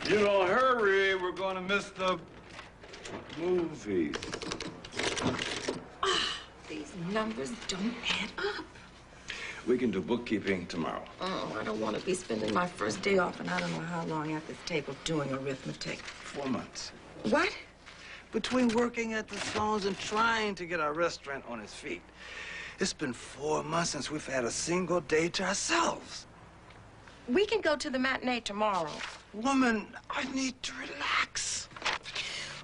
You don't hurry, we're going to miss the movies. These numbers don't add up. We can do bookkeeping tomorrow. Oh, I don't want to be spending my first day off, and I don't know how long at this table doing arithmetic. 4 months. What? Between working at the Sloans and trying to get our restaurant on its feet. It's been 4 months since we've had a single day to ourselves. We can go to the matinee tomorrow. Woman, I need to relax.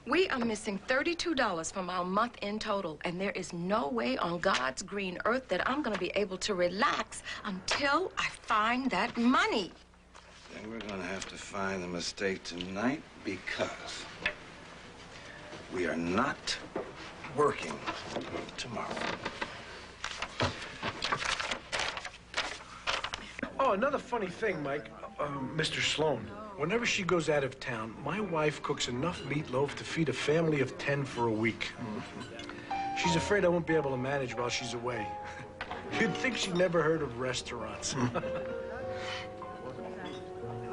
We are missing $32 from our month in total, and there is no way on God's green earth that I'm going to be able to relax until I find that money. Then we're going to have to find the mistake tonight because we are not working tomorrow. Oh, another funny thing, Mike. Mr. Sloan, whenever she goes out of town, my wife cooks enough meatloaf to feed a family of 10 for a week. She's afraid I won't be able to manage while she's away. You'd think she'd never heard of restaurants.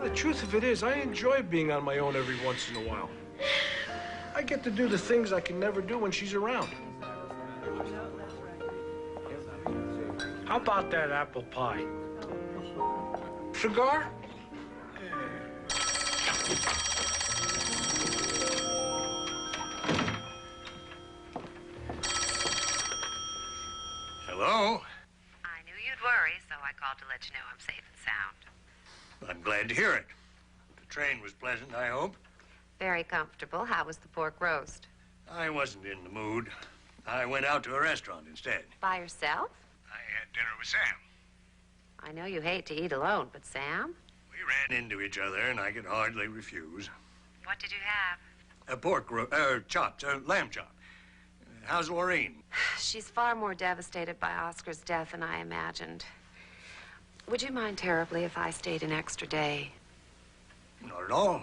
The truth of it is, I enjoy being on my own every once in a while. I get to do the things I can never do when she's around. How about that apple pie? Cigar? Hello? I knew you'd worry, so I called to let you know I'm safe and sound. I'm glad to hear it. The train was pleasant, I hope. Very comfortable. How was the pork roast? I wasn't in the mood. I went out to a restaurant instead. By yourself? I had dinner with Sam. I know you hate to eat alone, but Sam? We ran into each other, and I could hardly refuse. What did you have? Lamb chop. How's Laureen? She's far more devastated by Oscar's death than I imagined. Would you mind terribly if I stayed an extra day? Not at all.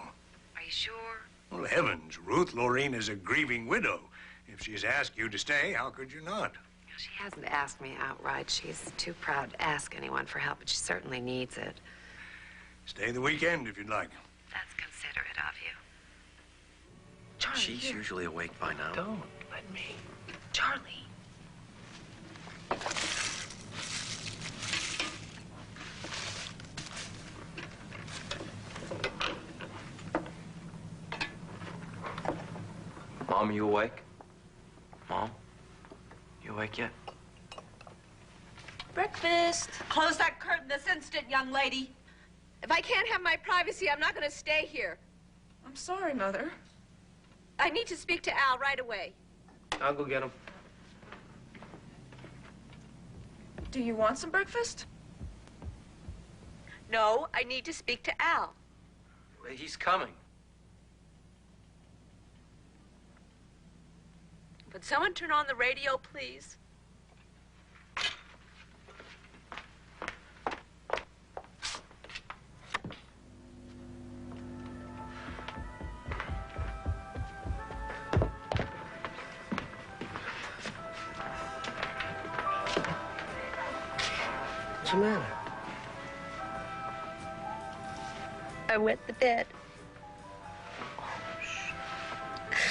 Are you sure? Well, heavens, Ruth, Laureen is a grieving widow. If she's asked you to stay, how could you not? She hasn't asked me outright. She's too proud to ask anyone for help, but she certainly needs it. Stay the weekend if you'd like. That's considerate of you. Charlie, She's usually awake by now. Don't let me. Charlie. Mom, you awake? Mom? You awake yet? Breakfast. Close that curtain this instant, young lady. If I can't have my privacy, I'm not going to stay here. I'm sorry, Mother. I need to speak to Al right away. I'll go get him. Do you want some breakfast? No, I need to speak to Al. He's coming. Would someone turn on the radio, please? What's the matter? I wet the bed.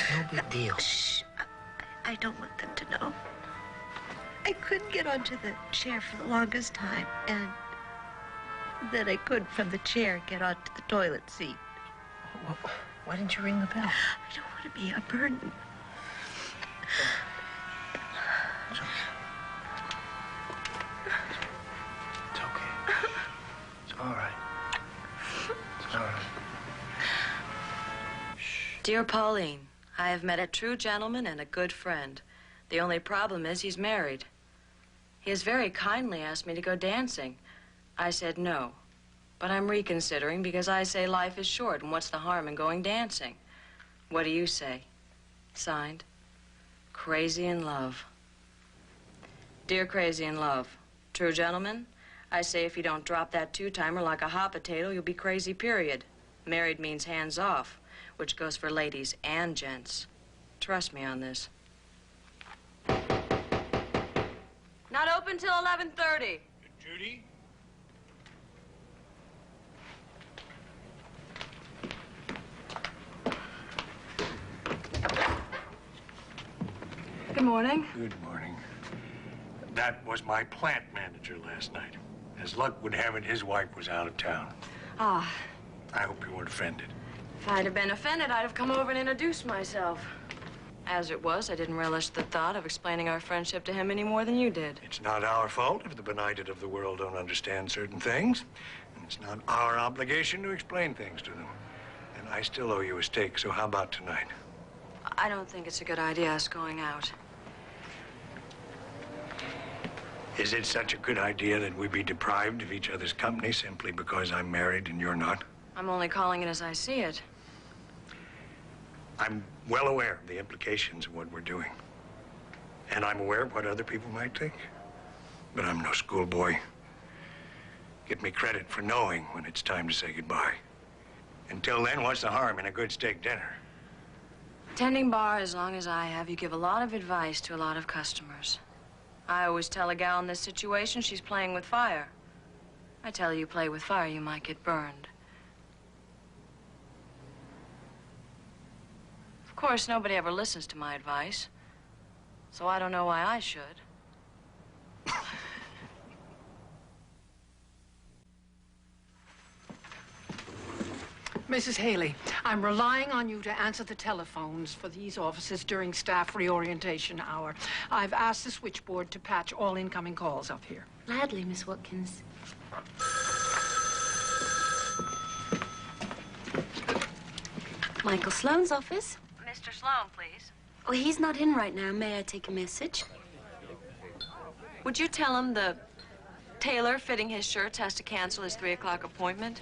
No big deal. Shh. I don't want them to know. I couldn't get onto the chair for the longest time, and then I could, from the chair, get onto the toilet seat. Why didn't you ring the bell? I don't want to be a burden. It's okay. It's all right. It's all right. Dear Pauline, I have met a true gentleman and a good friend. The only problem is he's married. He has very kindly asked me to go dancing. I said no, but I'm reconsidering because I say life is short and what's the harm in going dancing? What do you say? Signed, Crazy in Love. Dear Crazy in Love, true gentleman, I say if you don't drop that two-timer like a hot potato, you'll be crazy, period. Married means hands off, which goes for ladies and gents. Trust me on this. Not open till 11:30. Judy? Good morning. Good morning. That was my plant manager last night. As luck would have it, his wife was out of town. Ah, I hope you weren't offended. if I'd have been offended, I'd have come over and introduced myself. As it was, I didn't relish the thought of explaining our friendship to him any more than you did. It's not our fault if the benighted of the world don't understand certain things. And it's not our obligation to explain things to them. And I still owe you a steak, so how about tonight? I don't think it's a good idea us going out. Is it such a good idea that we be deprived of each other's company simply because I'm married and you're not? I'm only calling it as I see it. I'm well aware of the implications of what we're doing. And I'm aware of what other people might think. But I'm no schoolboy. Get me credit for knowing when it's time to say goodbye. Until then, what's the harm in a good steak dinner? Tending bar as long as I have, you give a lot of advice to a lot of customers. I always tell a gal in this situation she's playing with fire. I tell you play with fire, you might get burned. Of course, nobody ever listens to my advice, so I don't know why I should. Mrs. Haley, I'm relying on you to answer the telephones for these offices during staff reorientation hour. I've asked the switchboard to patch all incoming calls up here. Gladly, Miss Watkins. Michael Sloane's office. Mr. Sloane, please. Oh, he's not in right now. May I take a message? Would you tell him the tailor fitting his shirts has to cancel his 3 o'clock appointment?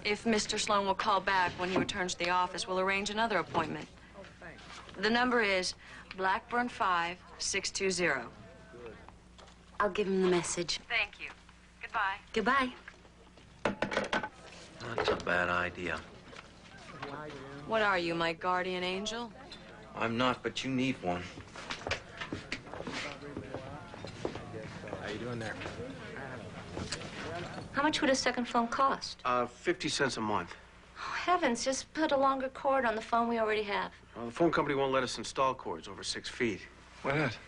If Mr. Sloane will call back when he returns to the office, we'll arrange another appointment. The number is Blackburn 5620. I'll give him the message. Thank you. Goodbye. Goodbye. That's a bad idea. What are you, my guardian angel? I'm not, but you need one. How you doing there? How much would a second phone cost? 50 cents a month. Oh, heavens, just put a longer cord on the phone we already have. Well, the phone company won't let us install cords over 6 feet. Why not?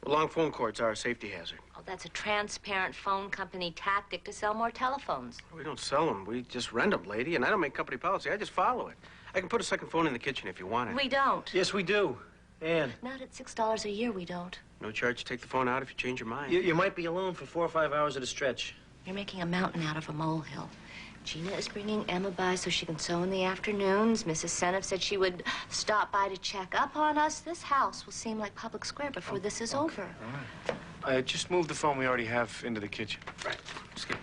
Well, long phone cords are a safety hazard. Oh, that's a transparent phone company tactic to sell more telephones. We don't sell them. We just rent them, lady. And I don't make company policy. I just follow it. I can put a second phone in the kitchen if you want it. We don't. Yes, we do. Ann. Not at $6 a year, we don't. No charge to take the phone out if you change your mind. You might be alone for 4 or 5 hours at a stretch. You're making a mountain out of a molehill. Gina is bringing Emma by so she can sew in the afternoons. Mrs. Seneff said she would stop by to check up on us. This house will seem like public square before this is over. All right. Just move the phone we already have into the kitchen. Right. Skip.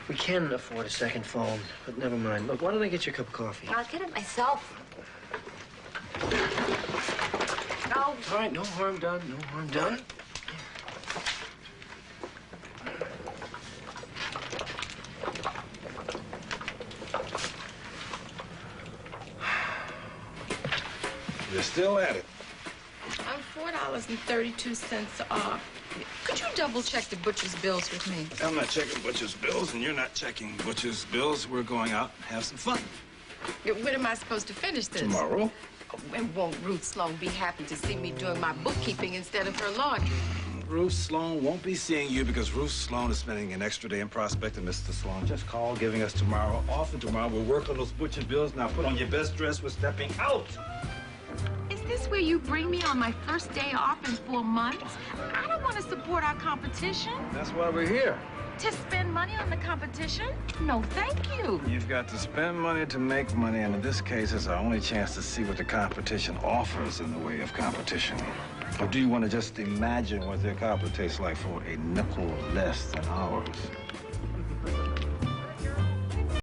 We can afford a second phone, but never mind. Look, why don't I get you a cup of coffee? I'll get it myself. No. All right, no harm done, no harm done. You're still at it. I'm $4.32 off. Could you double-check the butcher's bills with me? I'm not checking Butcher's bills, and you're not checking Butcher's bills. We're going out and have some fun. When am I supposed to finish this? Tomorrow. And won't Ruth Sloane be happy to see me doing my bookkeeping instead of her laundry? Ruth Sloane won't be seeing you because Ruth Sloane is spending an extra day in Prospect, and Mr. Sloane just called, giving us tomorrow off, and tomorrow we'll work on those Butcher bills. Now put on your best dress. We're stepping out. Is this where you bring me on my first day off in 4 months? I don't want to support our competition. That's why we're here. To spend money on the competition? No, thank you. You've got to spend money to make money, and in this case, it's our only chance to see what the competition offers in the way of competition. Or do you want to just imagine what their cobbler tastes like for a nickel less than ours?